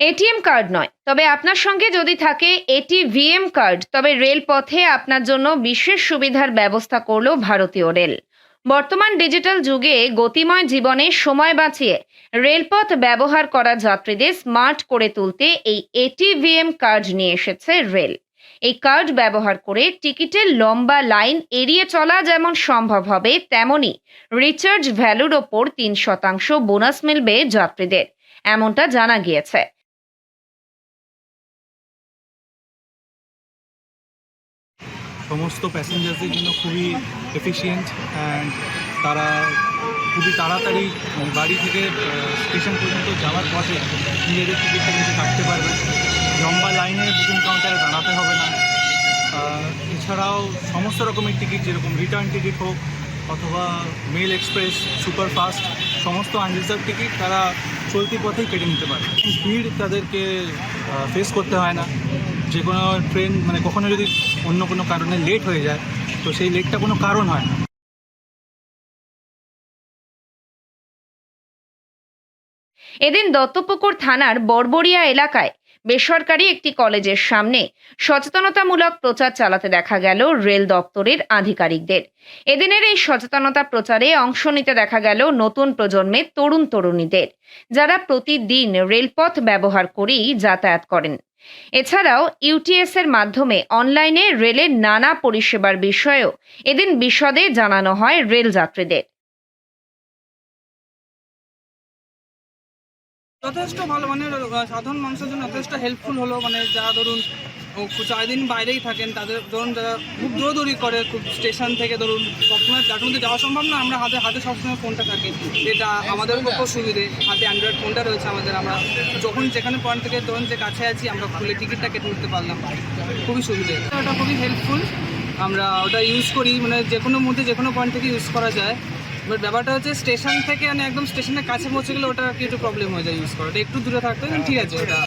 ATM card নয়, তবে আপনার সঙ্গে যদি থাকে এটিভিএম কার্ড, তবে রেলপথে আপনার জন্য বিশেষ সুবিধার ব্যবস্থা করল ভারতীয় রেল। বর্তমান ডিজিটাল যুগে গতিময় জীবনে সময় বাঁচিয়ে রেলপথ ব্যবহার করা যাত্রীদের স্মার্ট করে তুলতে এই এটিভিএম কার্ড নিয়ে এসেছে রেল। এই কার্ড ব্যবহার করে টিকিটের লম্বা লাইন এড়িয়ে চলা যেমন সম্ভব হবে, তেমনি রিচার্জ ভ্যালুর ওপর 3% বোনাস মিলবে যাত্রীদের, এমনটা জানা গিয়েছে। সমস্ত প্যাসেঞ্জারদের জন্য খুবই এফিশিয়েন্ট অ্যান্ড তারা খুবই তাড়াতাড়ি বাড়ি থেকে স্টেশন পর্যন্ত যাওয়ার পথে নিজেদের টিকিটটা কিন্তু কাটতে পারবে। লম্বা লাইনে বুকিং কাউন্টারে দাঁড়াতে হবে না। এছাড়াও সমস্ত রকমের টিকিট, যেরকম রিটার্ন টিকিট হোক অথবা মেল এক্সপ্রেস, সুপারফাস্ট, সমস্ত আনরিজার্ভ টিকিট তারা চলতি পথেই কেটে নিতে পারে। ভিড় তাদেরকে ফেস করতে হয় না। যে কোনো ট্রেন কখনো যদি অন্য কোনো কারণে লেট হয়ে যায়, তো সেই লেটটা কোনো কারণ হয় না। এদিন দত্তপুকুর থানার বড়বড়িয়া এলাকায় বেসরকারি একটি কলেজের সামনে সচেতনতামূলক প্রচার চালাতে দেখা গেল রেল দপ্তরের আধিকারিকদের। এদিনের এই সচেতনতা প্রচারে অংশ নিতে দেখা গেল নতুন প্রজন্মের তরুণ তরুণীদের, যারা প্রতিদিন রেলপথ ব্যবহার করেই যাতায়াত করেন। এছাড়াও ইউটিএস এর মাধ্যমে অনলাইনে রেলের নানা পরিষেবার বিষয়েও এদিন বিশদে জানানো হয় রেল যাত্রীদের। যথেষ্ট ভালো, সাধারণ মানুষের জন্য যথেষ্ট হেল্পফুল হলো। যারা ধরুন সারাদিন বাইরেই থাকেন, তাদের ধরুন যারা খুব দৌড়দৌড়ি করে, খুব স্টেশন থেকে ধরুন সবসময় তার মধ্যে যাওয়া সম্ভব না, আমরা হাতে সবসময় ফোনটা থাকে, যেটা আমাদের পক্ষেও সুবিধে। হাতে অ্যান্ড্রয়েড ফোনটা রয়েছে আমাদের, আমরা যখন যেখানে পয়েন্ট থেকে ধরুন যে কাছে আছি আমরা খুলে টিকিটটা কেটে নিতে পারলাম, খুবই সুবিধে। ওটা খুবই হেল্পফুল, আমরা ওটা ইউজ করি, যে কোনো মধ্যে যে কোনো পয়েন্ট থেকে ইউজ করা যায়। বাট ব্যাপারটা হচ্ছে স্টেশন থেকে একদম স্টেশনের কাছে পৌঁছে গেলে ওটা কি একটু প্রবলেম হয়ে যায় ইউজ করাটা, একটু দূরে থাকতে ঠিক আছে ওটা।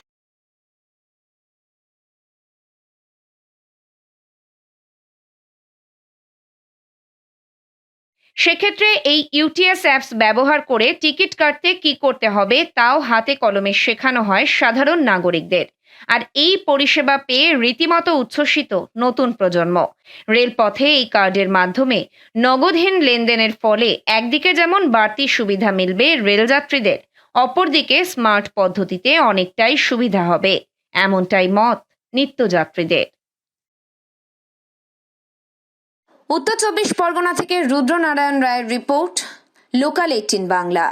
সেক্ষেত্রে এই ইউটিএস অ্যাপস ব্যবহার করে টিকিট কাটতে কি করতে হবে তাও হাতে কলমে শেখানো হয় সাধারণ নাগরিকদের। আর এই পরিষেবা পেয়ে রীতিমতো উচ্ছ্বসিত নতুন প্রজন্ম। রেলপথে এই কার্ডের মাধ্যমে নগদহীন লেনদেনের ফলে একদিকে যেমন বাড়তি সুবিধা মিলবে রেলযাত্রীদের, অপরদিকে স্মার্ট পদ্ধতিতে অনেকটাই সুবিধা হবে, এমনটাই মত নিত্যযাত্রীদের। উত্তর 24 পরগনা থেকে রুদ্রনারায়ণ রায়ের রিপোর্ট, লোকাল 18 বাংলা।